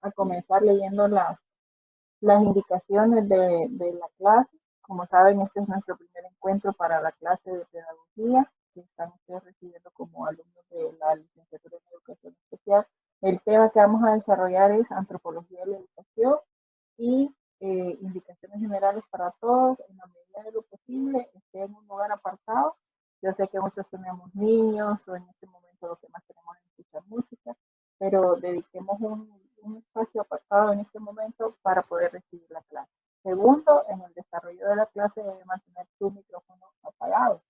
a comenzar leyendo las indicaciones de la clase. Como saben, este es nuestro primer encuentro para la clase de pedagogía que están ustedes recibiendo como alumnos de la licenciatura en educación especial. El tema que vamos a desarrollar es antropología de la educación y indicaciones generales para todos, en la medida de lo posible, esté en un lugar apartado. Yo sé que muchos tenemos niños o en este momento lo que más tenemos es escuchar música, pero dediquemos un espacio apartado en este momento para poder recibir la clase. Segundo, en el desarrollo de la clase debe mantener su micrófono apagado.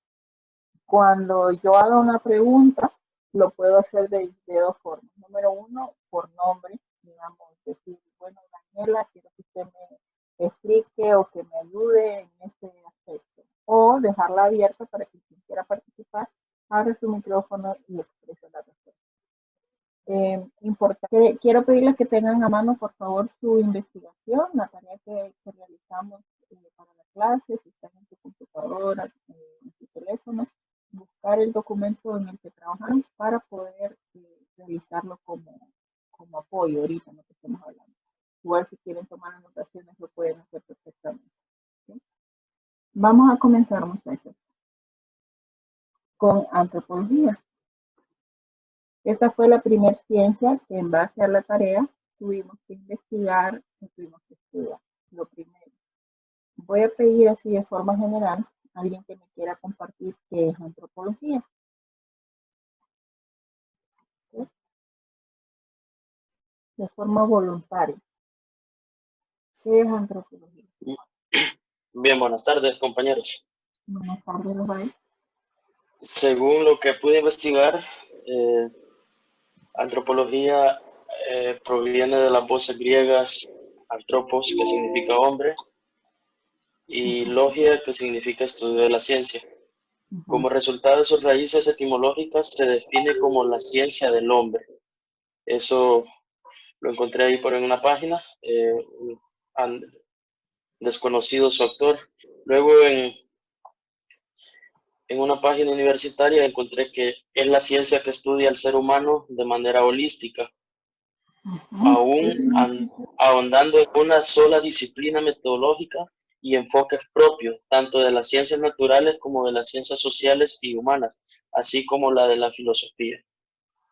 Cuando yo haga una pregunta, lo puedo hacer de dos formas. Número uno, por nombre, digamos, decir, bueno, Daniela, quiero que usted me explique o que me ayude en este aspecto. O dejarla abierta para que quien quiera participar abra su micrófono y exprese la respuesta. Importante. Quiero pedirles que tengan a mano, por favor, su investigación, la tarea que realizamos para la clase, si están en su computadora, en su teléfono, buscar el documento en el que trabajamos para poder realizarlo como apoyo ahorita en lo que estamos hablando. Igual si quieren tomar anotaciones lo pueden hacer perfectamente. ¿Sí? Vamos a comenzar, muchachos, con antropología. Esta fue la primera ciencia que en base a la tarea tuvimos que investigar y tuvimos que estudiar. Lo primero. Voy a pedir así de forma general a alguien que me quiera compartir qué es antropología. ¿Sí? De forma voluntaria. ¿Qué es antropología? Bien, buenas tardes, compañeros. Buenas tardes, Rafael. Según lo que pude investigar, antropología proviene de las voces griegas antropos, que significa hombre, y logia, que significa estudio de la ciencia. Como resultado de sus raíces etimológicas, se define como la ciencia del hombre. Eso lo encontré ahí por en una página, desconocido su autor. Luego en una página universitaria encontré que es la ciencia que estudia al ser humano de manera holística, aún ahondando en una sola disciplina metodológica y enfoques propios, tanto de las ciencias naturales como de las ciencias sociales y humanas, así como la de la filosofía.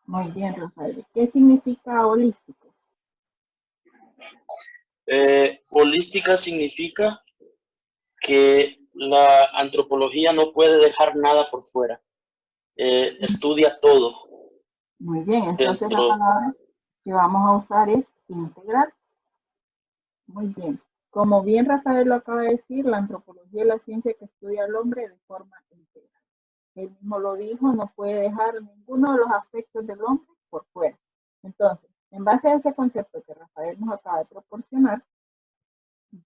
Muy bien, Rafael. ¿Qué significa holístico? Holística significa que la antropología no puede dejar nada por fuera. Estudia todo. Muy bien, entonces la palabra que vamos a usar es integral. Muy bien. Como bien Rafael lo acaba de decir, la antropología es la ciencia que estudia al hombre de forma integral. Él mismo lo dijo, no puede dejar ninguno de los aspectos del hombre por fuera. Entonces, en base a ese concepto que Rafael nos acaba de proporcionar,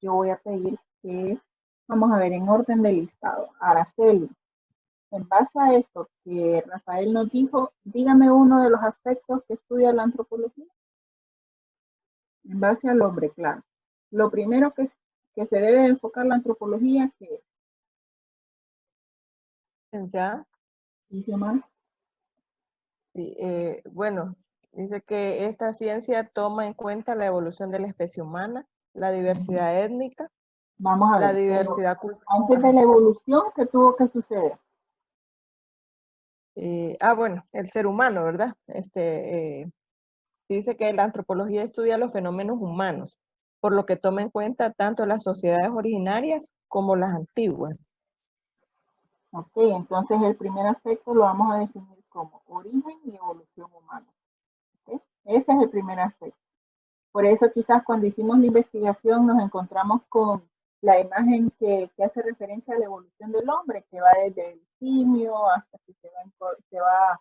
yo voy a pedir que, vamos a ver, en orden de listado, Araceli, en base a esto que Rafael nos dijo, dígame uno de los aspectos que estudia la antropología. En base al hombre, claro. Lo primero que se debe enfocar la antropología, que es... ¿Ya? ¿Sí, Xiomara? Sí, bueno, dice que esta ciencia toma en cuenta la evolución de la especie humana, la diversidad étnica, vamos a la ver, diversidad cultural. Antes de la evolución, ¿qué tuvo que suceder? Bueno, el ser humano, ¿verdad? Dice que la antropología estudia los fenómenos humanos, por lo que toma en cuenta tanto las sociedades originarias como las antiguas. Ok, entonces el primer aspecto lo vamos a definir como origen y evolución humana. ¿Okay? Ese es el primer aspecto. Por eso quizás cuando hicimos la investigación nos encontramos con la imagen que hace referencia a la evolución del hombre, que va desde el simio hasta que se va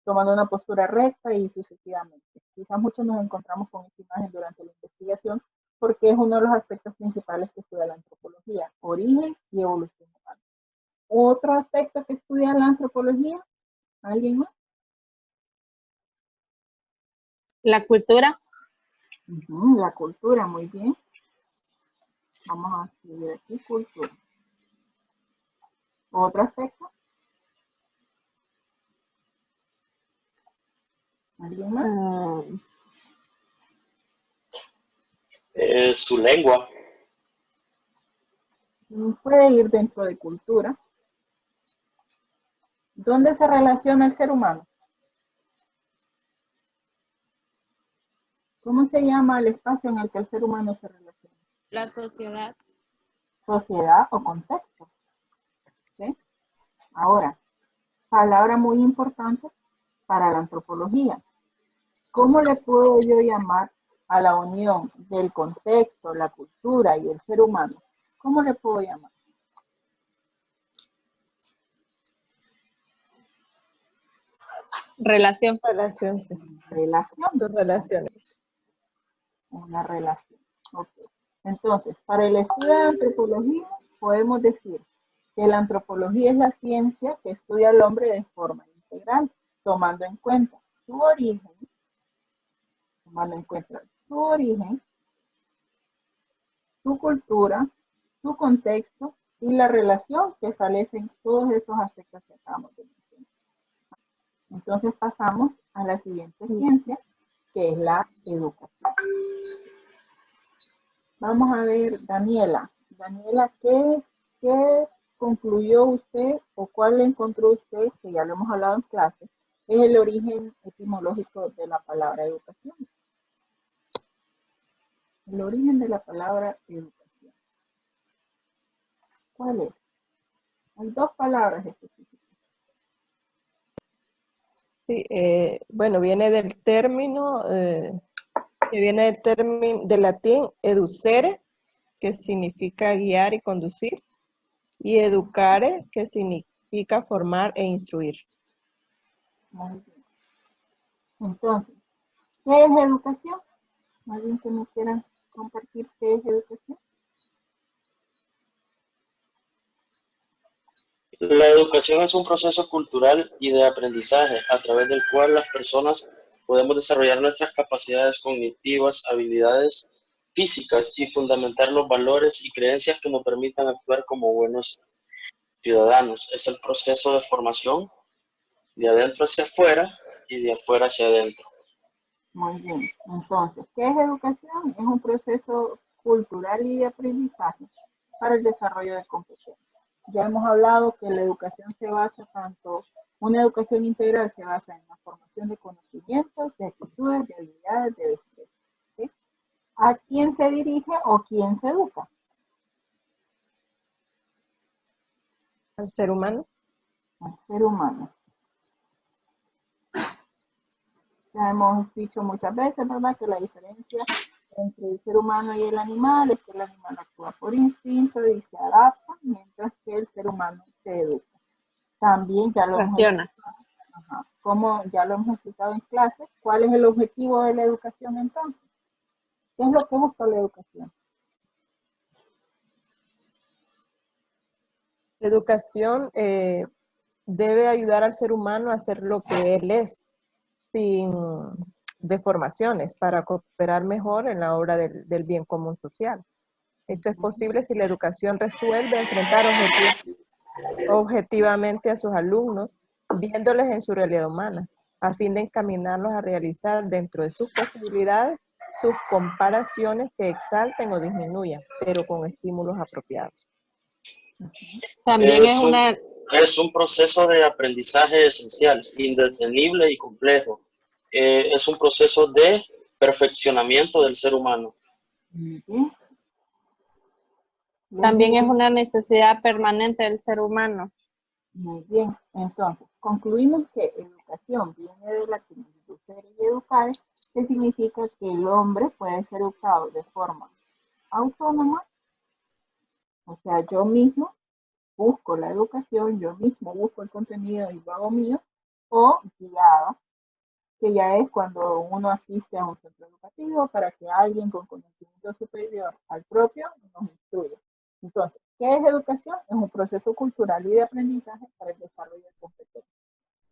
tomando una postura recta y sucesivamente. Quizás muchos nos encontramos con esta imagen durante la investigación porque es uno de los aspectos principales que estudia la antropología, origen y evolución humana. Otro aspecto que estudia la antropología, ¿alguien más? La cultura. La cultura, muy bien. Vamos a escribir aquí cultura. ¿Otro aspecto? ¿Alguien más? Su lengua. Puede ir dentro de cultura. ¿Dónde se relaciona el ser humano? ¿Cómo se llama el espacio en el que el ser humano se relaciona? La sociedad. Sociedad o contexto. ¿Sí? Ahora, palabra muy importante para la antropología. ¿Cómo le puedo yo llamar a la unión del contexto, la cultura y el ser humano? ¿Cómo le puedo llamar? Relación. Relación, sí. Relación. Dos relaciones. Una relación. Ok. Entonces, para el estudio de antropología, podemos decir que la antropología es la ciencia que estudia al hombre de forma integral, tomando en cuenta su origen, su cultura, su contexto y la relación que establecen todos esos aspectos que acabamos de mencionar. Entonces pasamos a la siguiente ciencia, que es la educación. Vamos a ver, Daniela. Daniela, ¿qué concluyó usted o cuál encontró usted, que ya lo hemos hablado en clase, es el origen etimológico de la palabra educación? El origen de la palabra educación. ¿Cuál es? Hay dos palabras específicas. Sí, bueno, viene del término, que viene del latín educere, que significa guiar y conducir, y educare, que significa formar e instruir. Muy bien. Entonces, ¿qué es educación? ¿Alguien que me quiera compartir qué es educación? La educación es un proceso cultural y de aprendizaje a través del cual las personas podemos desarrollar nuestras capacidades cognitivas, habilidades físicas y fundamentar los valores y creencias que nos permitan actuar como buenos ciudadanos. Es el proceso de formación de adentro hacia afuera y de afuera hacia adentro. Muy bien. Entonces, ¿qué es educación? Es un proceso cultural y de aprendizaje para el desarrollo de competencias. Ya hemos hablado que la educación se basa tanto, una educación integral se basa en la formación de conocimientos, de actitudes, de habilidades, de destrezas. ¿Sí? ¿A quién se dirige o quién se educa? ¿Al ser humano? Al ser humano. Ya hemos dicho muchas veces, ¿verdad?, que la diferencia entre el ser humano y el animal es que el animal actúa por instinto y se adapta, mientras que el ser humano se educa. También ya lo hemos explicado, como ya lo hemos explicado en clase, ¿cuál es el objetivo de la educación entonces? ¿Qué es lo que busca la educación? La educación debe ayudar al ser humano a ser lo que él es, sin deformaciones, para cooperar mejor en la obra del bien común social. Esto es posible si la educación resuelve enfrentar objetivamente a sus alumnos, viéndoles en su realidad humana, a fin de encaminarlos a realizar dentro de sus posibilidades sus comparaciones que exalten o disminuyan, pero con estímulos apropiados. También es un proceso de aprendizaje esencial, indetenible y complejo. Es un proceso de perfeccionamiento del ser humano. También es una necesidad permanente del ser humano. Muy bien, entonces concluimos que educación viene de latín educere y educare, que significa que el hombre puede ser educado de forma autónoma, o sea, yo mismo busco la educación, yo mismo busco el contenido y lo hago mío, o guiada, que ya es cuando uno asiste a un centro educativo para que alguien con conocimiento superior al propio nos instruya. Entonces, ¿qué es educación? Es un proceso cultural y de aprendizaje para el desarrollo de competencias.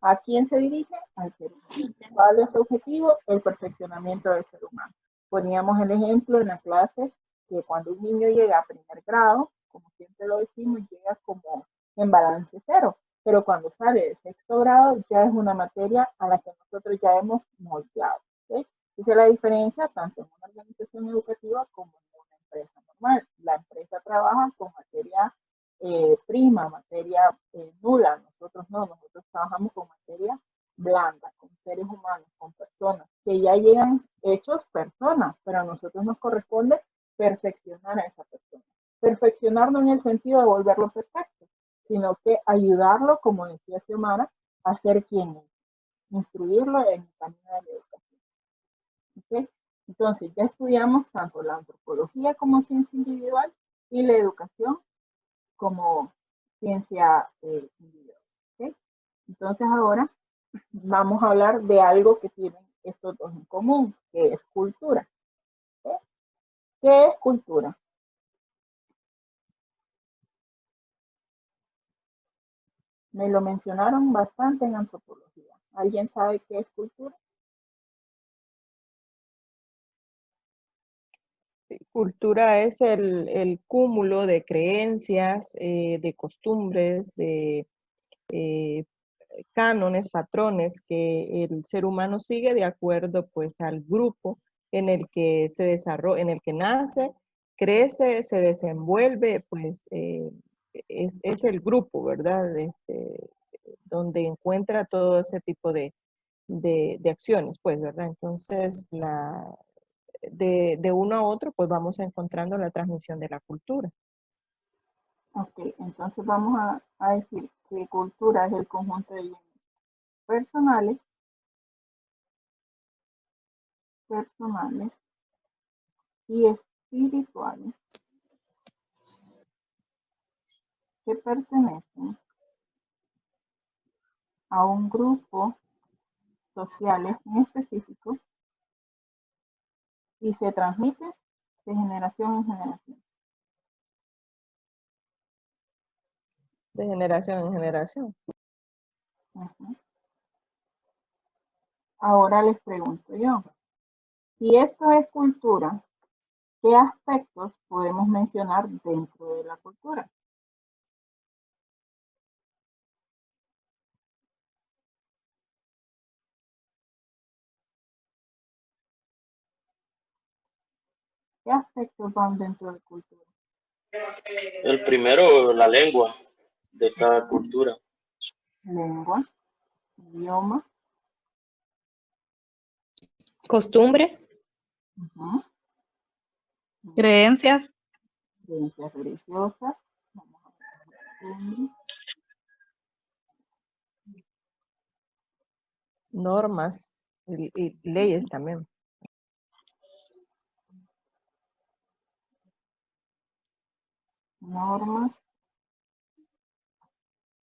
¿A quién se dirige? Al ser humano. ¿Cuál es su objetivo? El perfeccionamiento del ser humano. Poníamos el ejemplo en la clase que cuando un niño llega a primer grado, como siempre lo decimos, llega como en balance cero, pero cuando sale de sexto grado ya es una materia a la que nosotros ya hemos moldeado. ¿Sí? Esa es la diferencia tanto en una organización educativa como en trabaja con materia prima, materia nula. Nosotros no, nosotros trabajamos con materia blanda, con seres humanos, con personas, que ya llegan hechos personas, pero a nosotros nos corresponde perfeccionar a esa persona. Perfeccionar no en el sentido de volverlo perfecto, sino que ayudarlo, como decía Xiomara, a ser quien es, instruirlo en el camino de la educación. ¿Okay? Entonces, ya estudiamos tanto la antropología como ciencia individual y la educación como ciencia individual. ¿Okay? Entonces, ahora vamos a hablar de algo que tienen estos dos en común, que es cultura. ¿Okay? ¿Qué es cultura? Me lo mencionaron bastante en antropología. ¿Alguien sabe qué es cultura? Cultura es el cúmulo de creencias, de costumbres, de cánones, patrones que el ser humano sigue de acuerdo pues al grupo en el que se desarrolla, en el que nace, crece, se desenvuelve, pues es el grupo, ¿verdad? Donde encuentra todo ese tipo de acciones, pues, ¿verdad? Entonces, de uno a otro, pues vamos encontrando la transmisión de la cultura. Ok, entonces vamos a decir que cultura es el conjunto de bienes personales y espirituales que pertenecen a un grupo social en específico y se transmite de generación en generación. De generación en generación. Uh-huh. Ahora les pregunto yo, si esto es cultura, ¿qué aspectos podemos mencionar dentro de la cultura? ¿Qué aspectos van dentro de cultura? El primero, la lengua de cada cultura. Lengua, idioma, Costumbres, uh-huh, creencias, creencias religiosas, vamos a ver, Normas y leyes también. normas,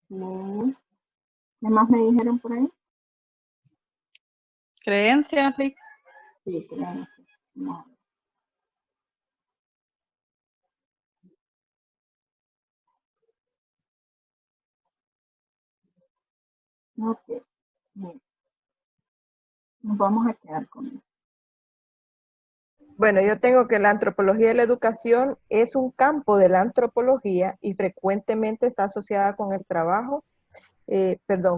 leyes. ¿Qué más me dijeron por ahí? creencias, sí. Sí, creencias. No. Ok, bien. Nos vamos a quedar con eso. Bueno, yo tengo que la antropología de la educación es un campo de la antropología y frecuentemente está asociada con el trabajo,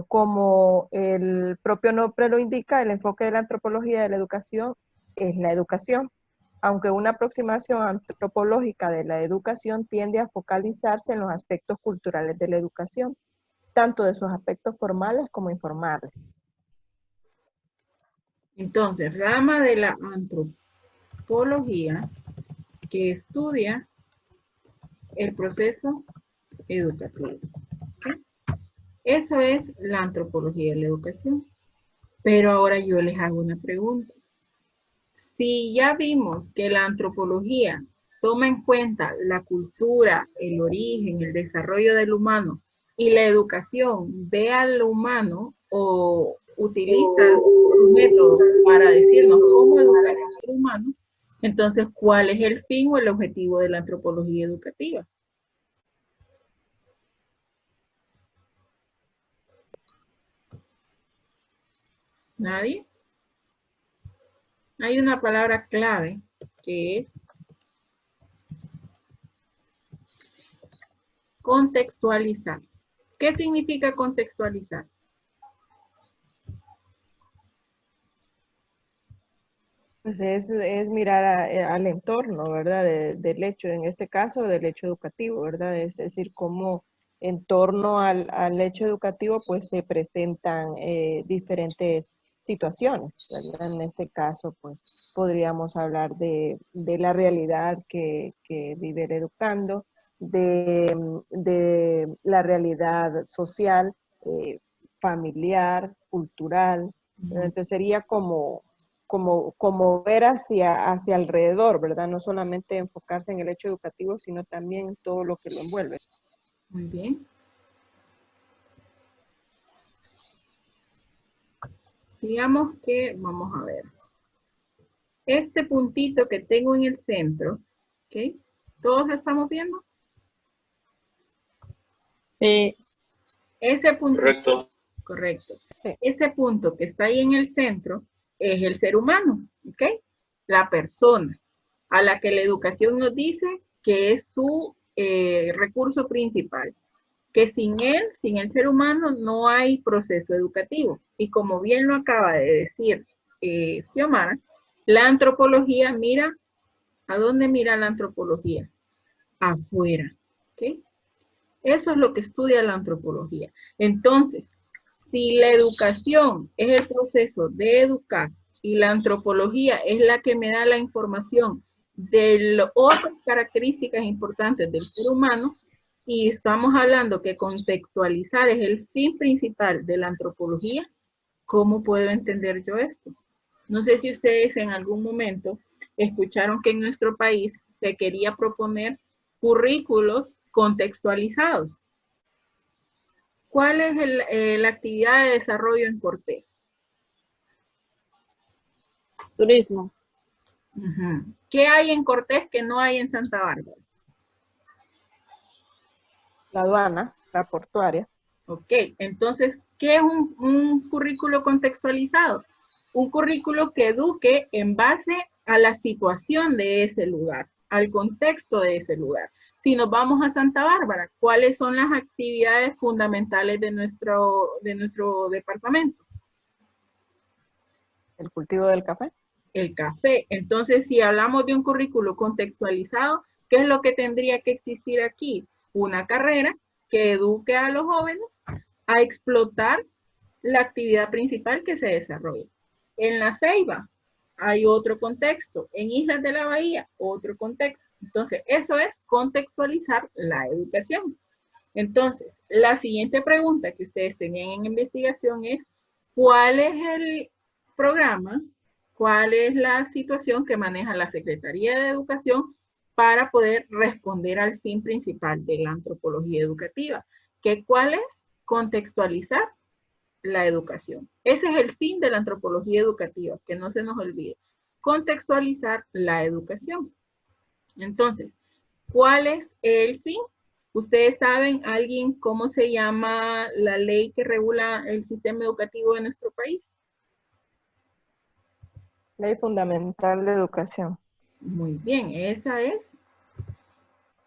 como el propio nombre lo indica, el enfoque de la antropología de la educación es la educación, aunque una aproximación antropológica de la educación tiende a focalizarse en los aspectos culturales de la educación, tanto de sus aspectos formales como informales. Entonces, rama de la antropología que estudia el proceso educativo. ¿Okay? Eso es la antropología de la educación. Pero ahora yo les hago una pregunta. Si ya vimos que la antropología toma en cuenta la cultura, el origen, el desarrollo del humano y la educación ve al humano o utiliza sus métodos para decirnos cómo educar al ser humano, entonces, ¿cuál es el fin o el objetivo de la antropología educativa? ¿Nadie? Hay una palabra clave que es contextualizar. ¿Qué significa contextualizar? Pues es mirar al entorno, ¿verdad? Del hecho, en este caso, del hecho educativo, ¿verdad? Es decir, cómo en torno al hecho educativo, pues se presentan diferentes situaciones, ¿verdad? En este caso, pues podríamos hablar de la realidad que vive el educando, de la realidad social, familiar, cultural. Entonces sería como ver hacia alrededor, ¿verdad? No solamente enfocarse en el hecho educativo, sino también en todo lo que lo envuelve. Muy bien. Digamos que, vamos a ver, este puntito que tengo en el centro, ¿ok? ¿Todos lo estamos viendo? Sí. Ese puntito, Correcto. correcto. Sí. Ese punto que está ahí en el centro es el ser humano, ¿ok? La persona a la que la educación nos dice que es su recurso principal, que sin él, sin el ser humano, no hay proceso educativo. Y como bien lo acaba de decir Xiomara, la antropología mira, ¿a dónde mira la antropología? Afuera, ¿ok? Eso es lo que estudia la antropología. Entonces, si la educación es el proceso de educar y la antropología es la que me da la información de otras características importantes del ser humano, y estamos hablando que contextualizar es el fin principal de la antropología, ¿cómo puedo entender yo esto? No sé si ustedes en algún momento escucharon que en nuestro país se quería proponer currículos contextualizados. ¿Cuál es la actividad de desarrollo en Cortés? Turismo. ¿Qué hay en Cortés que no hay en Santa Bárbara? La aduana, la portuaria. Ok, entonces, ¿qué es un currículo contextualizado? Un currículo que eduque en base a la situación de ese lugar, al contexto de ese lugar. Si nos vamos a Santa Bárbara, ¿cuáles son las actividades fundamentales de nuestro departamento? El cultivo del café. El café. Entonces, si hablamos de un currículo contextualizado, ¿qué es lo que tendría que existir aquí? Una carrera que eduque a los jóvenes a explotar la actividad principal que se desarrolla. En La Ceiba hay otro contexto, en Islas de la Bahía otro contexto. Entonces, eso es contextualizar la educación. Entonces, la siguiente pregunta que ustedes tenían en investigación es, ¿cuál es el programa, cuál es la situación que maneja la Secretaría de Educación para poder responder al fin principal de la antropología educativa? ¿Cuál es? Contextualizar la educación. Ese es el fin de la antropología educativa, que no se nos olvide. Contextualizar la educación. Entonces, ¿cuál es el fin? Ustedes saben, alguien, ¿cómo se llama la ley que regula el sistema educativo de nuestro país? Ley fundamental de educación. Muy bien, esa es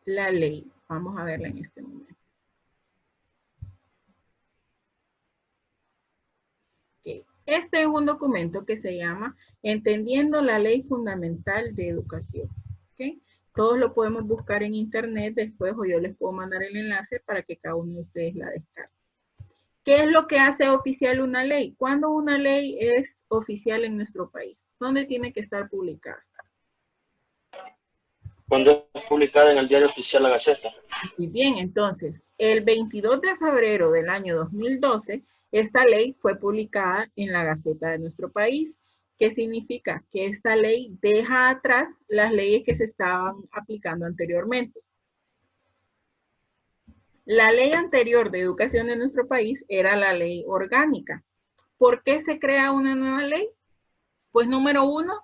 la ley. Vamos a verla en este momento. Okay. Este es un documento que se llama Entendiendo la Ley Fundamental de Educación. ¿Okay? Todos lo podemos buscar en internet después, o yo les puedo mandar el enlace para que cada uno de ustedes la descargue. ¿Qué es lo que hace oficial una ley? ¿Cuándo una ley es oficial en nuestro país? ¿Dónde tiene que estar publicada? Cuando es publicada en el Diario Oficial La Gaceta. Muy bien, entonces, el 22 de febrero del año 2012, esta ley fue publicada en la Gaceta de nuestro país. ¿Qué significa? Que esta ley deja atrás las leyes que se estaban aplicando anteriormente. La ley anterior de educación de nuestro país era la ley orgánica. ¿Por qué se crea una nueva ley? Pues número uno,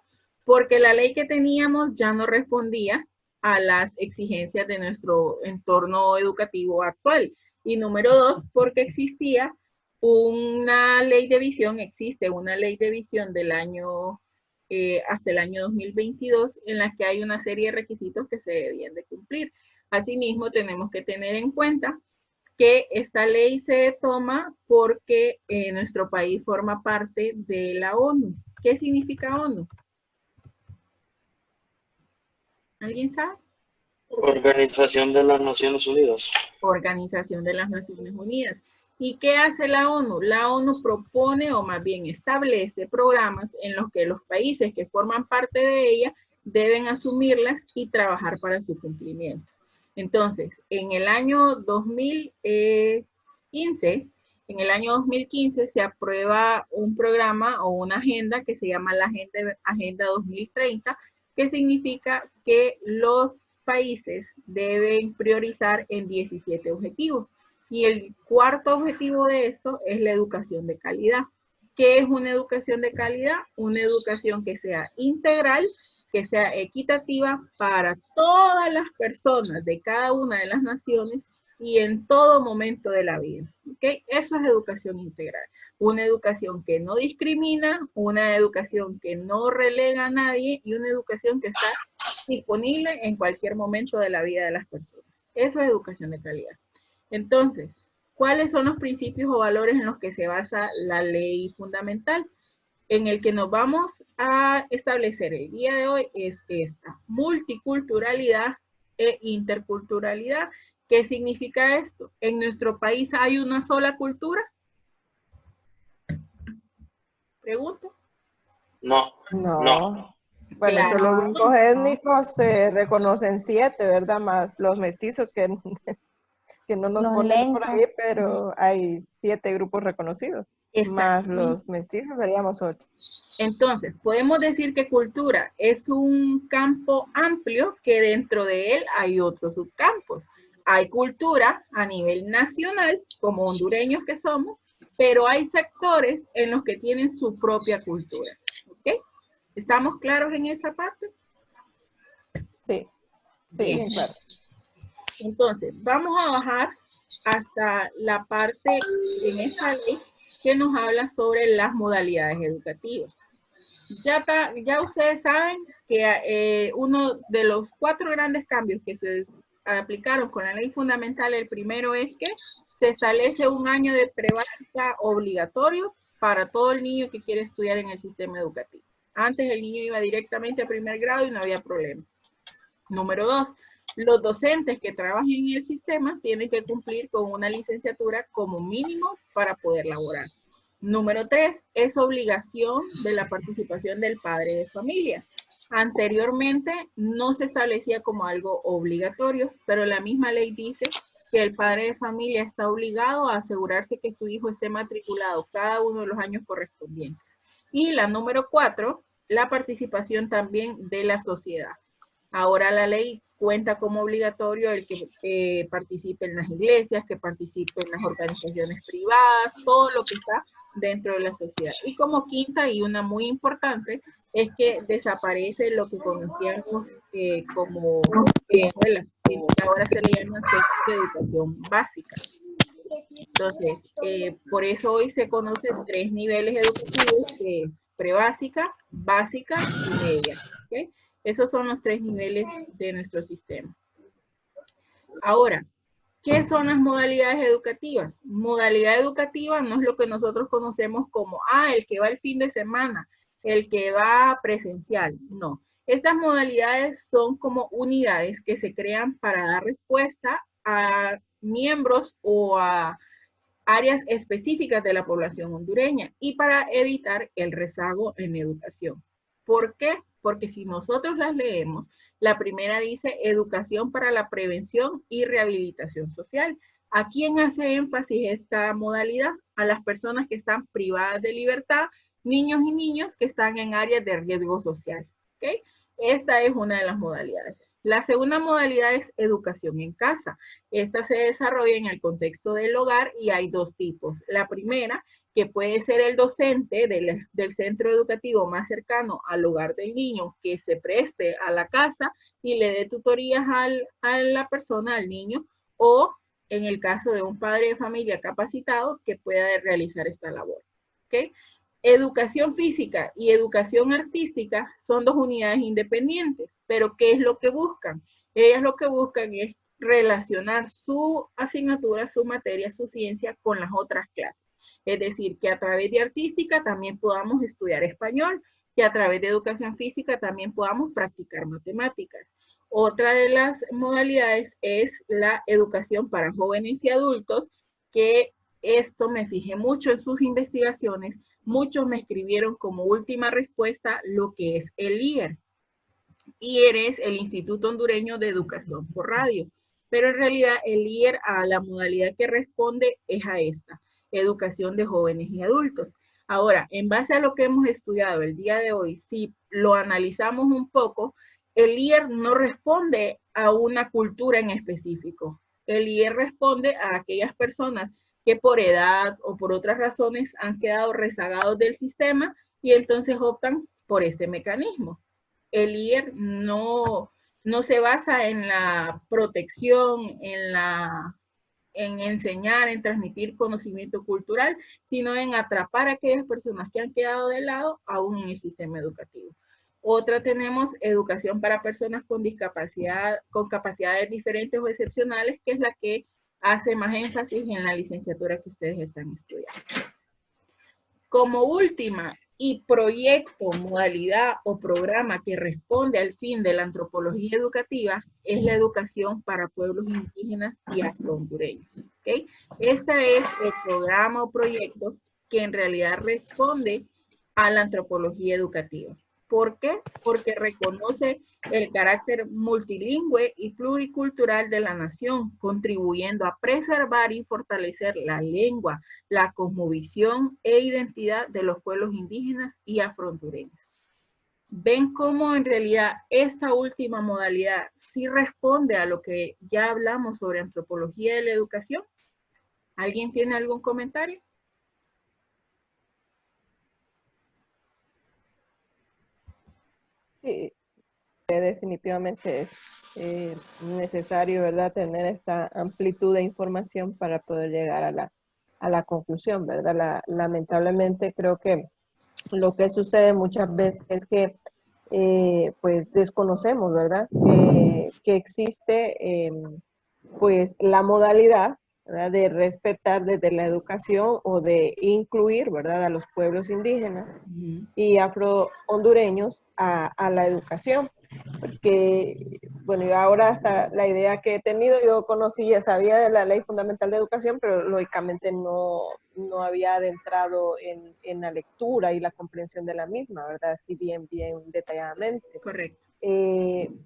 porque la ley que teníamos ya no respondía a las exigencias de nuestro entorno educativo actual. Y número dos, porque existía una ley de visión, existe una ley de visión del año hasta el año 2022 en la que hay una serie de requisitos que se debían de cumplir. Asimismo, tenemos que tener en cuenta que esta ley se toma porque nuestro país forma parte de la ONU. ¿Qué significa ONU? ¿Alguien sabe? Organización de las Naciones Unidas. Organización de las Naciones Unidas. ¿Y qué hace la ONU? La ONU propone o más bien establece programas en los que los países que forman parte de ella deben asumirlas y trabajar para su cumplimiento. Entonces, en el año 2015 se aprueba un programa o una agenda que se llama la Agenda 2030, que significa que los países deben priorizar en 17 objetivos. Y el cuarto objetivo de esto es la educación de calidad. ¿Qué es una educación de calidad? Una educación que sea integral, que sea equitativa para todas las personas de cada una de las naciones y en todo momento de la vida. ¿Okay? Eso es educación integral. Una educación que no discrimina, una educación que no relega a nadie y una educación que está disponible en cualquier momento de la vida de las personas. Eso es educación de calidad. Entonces, ¿cuáles son los principios o valores en los que se basa la ley fundamental? En el que nos vamos a establecer el día de hoy es esta: multiculturalidad e interculturalidad. ¿Qué significa esto? ¿En nuestro país hay una sola cultura? Pregunto. No. No. Bueno, Claro. solo grupos étnicos se reconocen 7, ¿verdad? Más los mestizos que no nos Los ponen por ahí, lentos. pero hay 7 grupos reconocidos. Más los mestizos seríamos 8. Entonces, podemos decir que cultura es un campo amplio que dentro de él hay otros subcampos. Hay cultura a nivel nacional, como hondureños que somos, pero hay sectores en los que tienen su propia cultura. ¿Ok? ¿Estamos claros en esa parte? Sí. Bien. Sí, claro. Entonces, vamos a bajar hasta la parte en esta ley que nos habla sobre las modalidades educativas. Ya ustedes saben que uno de los 4 grandes cambios que se aplicaron con la ley fundamental, el primero es que se establece un año de prebásica obligatorio para todo el niño que quiere estudiar en el sistema educativo. Antes el niño iba directamente a primer grado y no había problema. Número 2, los docentes que trabajen en el sistema tienen que cumplir con una licenciatura como mínimo para poder laborar. Número 3, es obligación de la participación del padre de familia. Anteriormente no se establecía como algo obligatorio, pero la misma ley dice que el padre de familia está obligado a asegurarse que su hijo esté matriculado cada uno de los años correspondientes. Y la número 4, la participación también de la sociedad. Ahora la ley cuenta como obligatorio el que participe en las iglesias, que participe en las organizaciones privadas, todo lo que está dentro de la sociedad. Y como quinta y una muy importante es que desaparece lo que conocíamos como escuela, sino que ahora se le llama centros de educación básica. Entonces, por eso hoy se conocen 3 niveles educativos, que es prebásica, básica y media. ¿Okay? Esos son los 3 niveles de nuestro sistema. Ahora, ¿qué son las modalidades educativas? Modalidad educativa no es lo que nosotros conocemos como, el que va el fin de semana, el que va presencial. No. Estas modalidades son como unidades que se crean para dar respuesta a miembros o a áreas específicas de la población hondureña y para evitar el rezago en educación. ¿Por qué? Porque si nosotros las leemos, la primera dice educación para la prevención y rehabilitación social. ¿A quién hace énfasis esta modalidad? A las personas que están privadas de libertad, niños y niñas que están en áreas de riesgo social. ¿Okay? Esta es una de las modalidades. La segunda modalidad es educación en casa. Esta se desarrolla en el contexto del hogar y hay 2 tipos. La primera, que puede ser el docente del centro educativo más cercano al hogar del niño, que se preste a la casa y le dé tutorías a la persona, al niño, o en el caso de un padre de familia capacitado que pueda realizar esta labor. ¿Okay? Educación física y educación artística son 2 unidades independientes, pero ¿qué es lo que buscan? Ellas lo que buscan es relacionar su asignatura, su materia, su ciencia con las otras clases. Es decir, que a través de artística también podamos estudiar español, que a través de educación física también podamos practicar matemáticas. Otra de las modalidades es la educación para jóvenes y adultos, que esto me fijé mucho en sus investigaciones. Muchos me escribieron como última respuesta lo que es el IER. IER es el Instituto Hondureño de Educación por Radio, pero en realidad el IER a la modalidad que responde es a esta, educación de jóvenes y adultos. Ahora, en base a lo que hemos estudiado el día de hoy, si lo analizamos un poco, el IER no responde a una cultura en específico. El IER responde a aquellas personas que por edad o por otras razones han quedado rezagados del sistema y entonces optan por este mecanismo. El IER no se basa en la protección, en enseñar, en transmitir conocimiento cultural, sino en atrapar a aquellas personas que han quedado de lado aún en el sistema educativo. Otra tenemos educación para personas con discapacidad, con capacidades diferentes o excepcionales, que es la que hace más énfasis en la licenciatura que ustedes están estudiando. Como última y proyecto, modalidad o programa que responde al fin de la antropología educativa es la educación para pueblos indígenas y afrohondureños. ¿Okay? Este es el programa o proyecto que en realidad responde a la antropología educativa. ¿Por qué? Porque reconoce el carácter multilingüe y pluricultural de la nación, contribuyendo a preservar y fortalecer la lengua, la cosmovisión e identidad de los pueblos indígenas y afrohondureños. ¿Ven cómo en realidad esta última modalidad sí responde a lo que ya hablamos sobre antropología de la educación? ¿Alguien tiene algún comentario? Sí, definitivamente es necesario, ¿verdad?, tener esta amplitud de información para poder llegar a la conclusión, ¿verdad? Lamentablemente creo que lo que sucede muchas veces es que pues desconocemos, ¿verdad?, que existe pues la modalidad, ¿verdad?, de respetar desde la educación o de incluir, ¿verdad?, a los pueblos indígenas y afro-hondureños a la educación. Porque, bueno, yo ahora hasta la idea que he tenido, yo conocía, sabía de la Ley Fundamental de Educación, pero lógicamente no había adentrado en la lectura y la comprensión de la misma, ¿verdad? Así bien detalladamente. Correcto.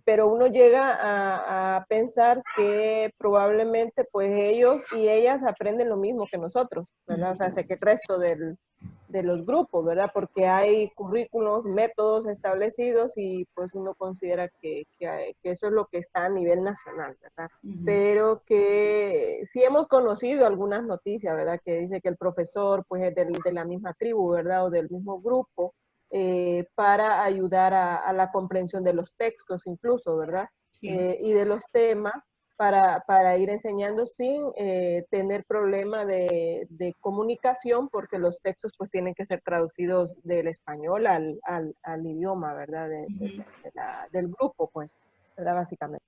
Pero uno llega a pensar que probablemente pues ellos y ellas aprenden lo mismo que nosotros, ¿verdad? O sea, sé que el resto de los grupos, ¿verdad? Porque hay currículos, métodos establecidos y pues uno considera que eso es lo que está a nivel nacional, ¿verdad? Pero que sí hemos conocido algunas noticias, ¿verdad? Que dice que el profesor pues es de la misma tribu, ¿verdad? O del mismo grupo, para ayudar a la comprensión de los textos incluso, ¿verdad? Sí. Y de los temas para ir enseñando sin tener problema de comunicación, porque los textos pues tienen que ser traducidos del español al idioma, ¿verdad? Del grupo, pues, ¿verdad? Básicamente.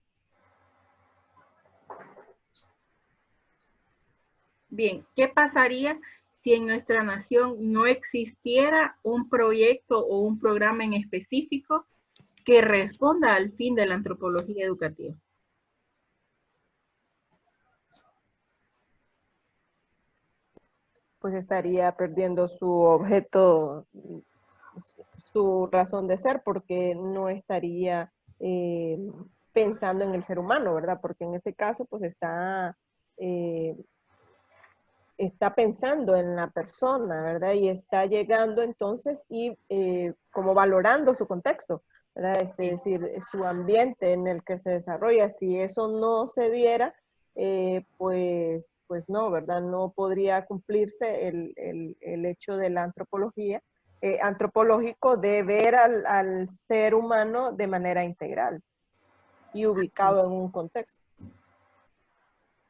Bien, ¿qué pasaría si en nuestra nación no existiera un proyecto o un programa en específico que responda al fin de la antropología educativa? Pues estaría perdiendo su objeto, su razón de ser, porque no estaría pensando en el ser humano, ¿verdad? Porque en este caso, pues está pensando en la persona, ¿verdad? Y está llegando entonces y como valorando su contexto, ¿verdad? Es decir, su ambiente en el que se desarrolla. Si eso no se diera, pues no, ¿verdad? No podría cumplirse el hecho de la antropología, antropológico, de ver al ser humano de manera integral y ubicado en un contexto.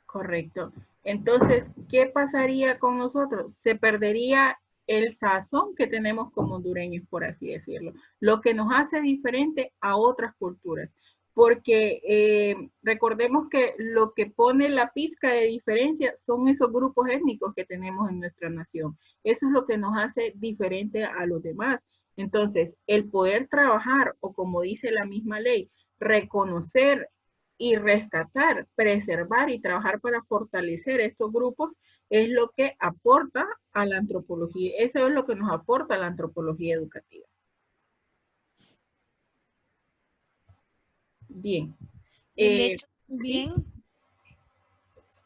Correcto. Entonces, ¿qué pasaría con nosotros? Se perdería el sazón que tenemos como hondureños, por así decirlo, lo que nos hace diferente a otras culturas. Porque recordemos que lo que pone la pizca de diferencia son esos grupos étnicos que tenemos en nuestra nación. Eso es lo que nos hace diferente a los demás. Entonces, el poder trabajar, o como dice la misma ley, reconocer y rescatar, preservar y trabajar para fortalecer estos grupos es lo que aporta a la antropología. Eso es lo que nos aporta la antropología educativa. Bien. El hecho también,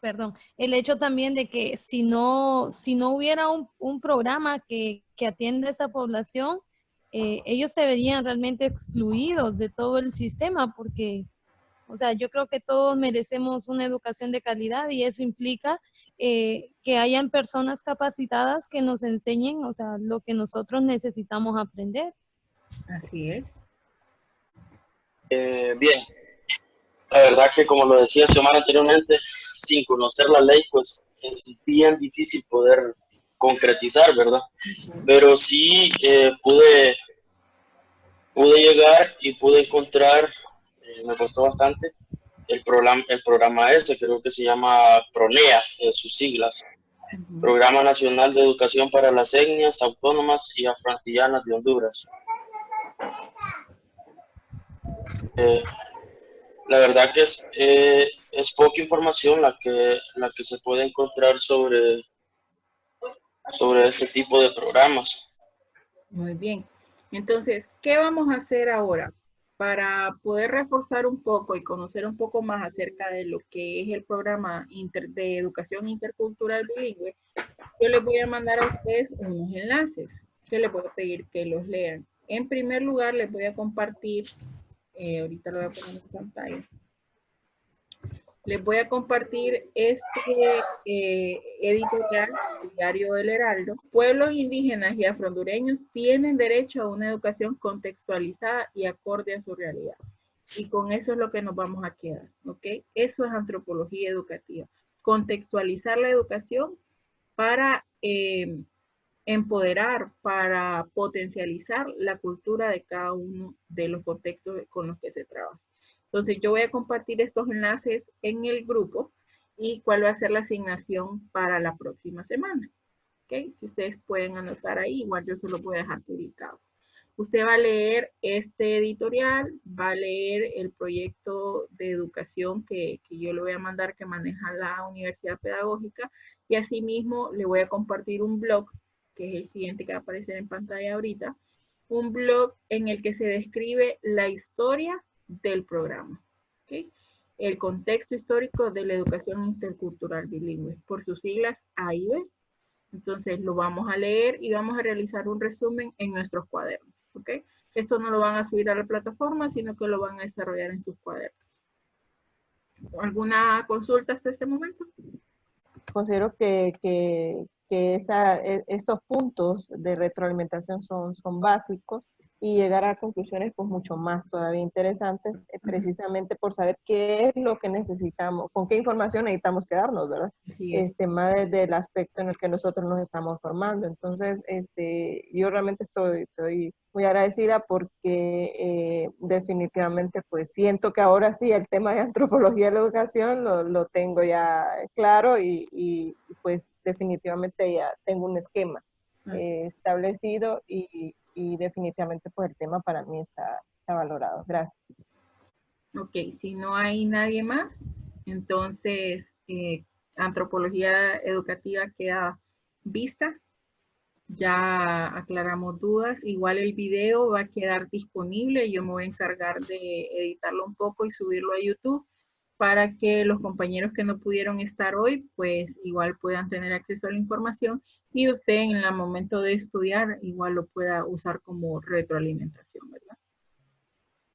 perdón, el hecho también de que si no hubiera un programa que atienda a esta población, ellos se verían realmente excluidos de todo el sistema porque, o sea, yo creo que todos merecemos una educación de calidad y eso implica que hayan personas capacitadas que nos enseñen, o sea, lo que nosotros necesitamos aprender. Así es. Bien, la verdad que como lo decía Xiomara anteriormente, sin conocer la ley, pues es bien difícil poder concretizar, ¿verdad? Pero sí pude llegar y pude encontrar, me costó bastante, el programa ese, creo que se llama PRONEA, sus siglas, Programa Nacional de Educación para las Etnias Autónomas y Afroantillanas de Honduras. La verdad que es poca información la que se puede encontrar sobre este tipo de programas. Muy bien. Entonces, ¿qué vamos a hacer ahora? Para poder reforzar un poco y conocer un poco más acerca de lo que es el programa de educación intercultural bilingüe, yo les voy a mandar a ustedes unos enlaces que les voy a pedir que los lean. En primer lugar, les voy a compartir, ahorita lo voy a poner en pantalla. Les voy a compartir este editorial, el diario El Heraldo. Pueblos indígenas y afrohondureños tienen derecho a una educación contextualizada y acorde a su realidad. Y con eso es lo que nos vamos a quedar, ¿ok? Eso es antropología educativa. Contextualizar la educación para empoderar, para potencializar la cultura de cada uno de los contextos con los que se trabaja. Entonces yo voy a compartir estos enlaces en el grupo y cuál va a ser la asignación para la próxima semana. ¿Okay? Si ustedes pueden anotar ahí, igual yo se los voy a dejar publicados. Usted va a leer este editorial, va a leer el proyecto de educación que yo le voy a mandar que maneja la Universidad Pedagógica y asimismo le voy a compartir un blog, que es el siguiente que va a aparecer en pantalla ahorita, un blog en el que se describe la historia del programa. ¿Okay? El contexto histórico de la educación intercultural bilingüe, por sus siglas AIB. Entonces lo vamos a leer y vamos a realizar un resumen en nuestros cuadernos. ¿Okay? Esto no lo van a subir a la plataforma, sino que lo van a desarrollar en sus cuadernos. ¿Alguna consulta hasta este momento? Considero que estos puntos de retroalimentación son básicos y llegar a conclusiones pues mucho más todavía interesantes, precisamente por saber qué es lo que necesitamos, con qué información necesitamos quedarnos, ¿verdad? Sí. Más desde el aspecto en el que nosotros nos estamos formando. Entonces, yo realmente estoy muy agradecida porque definitivamente pues siento que ahora sí el tema de antropología de la educación lo tengo ya claro y pues definitivamente ya tengo un esquema establecido y definitivamente pues el tema para mí está valorado. Gracias. Ok, si no hay nadie más, entonces antropología educativa queda vista. Ya aclaramos dudas. Igual el video va a quedar disponible. Yo me voy a encargar de editarlo un poco y subirlo a YouTube para que los compañeros que no pudieron estar hoy, pues igual puedan tener acceso a la información y usted en el momento de estudiar igual lo pueda usar como retroalimentación, ¿verdad?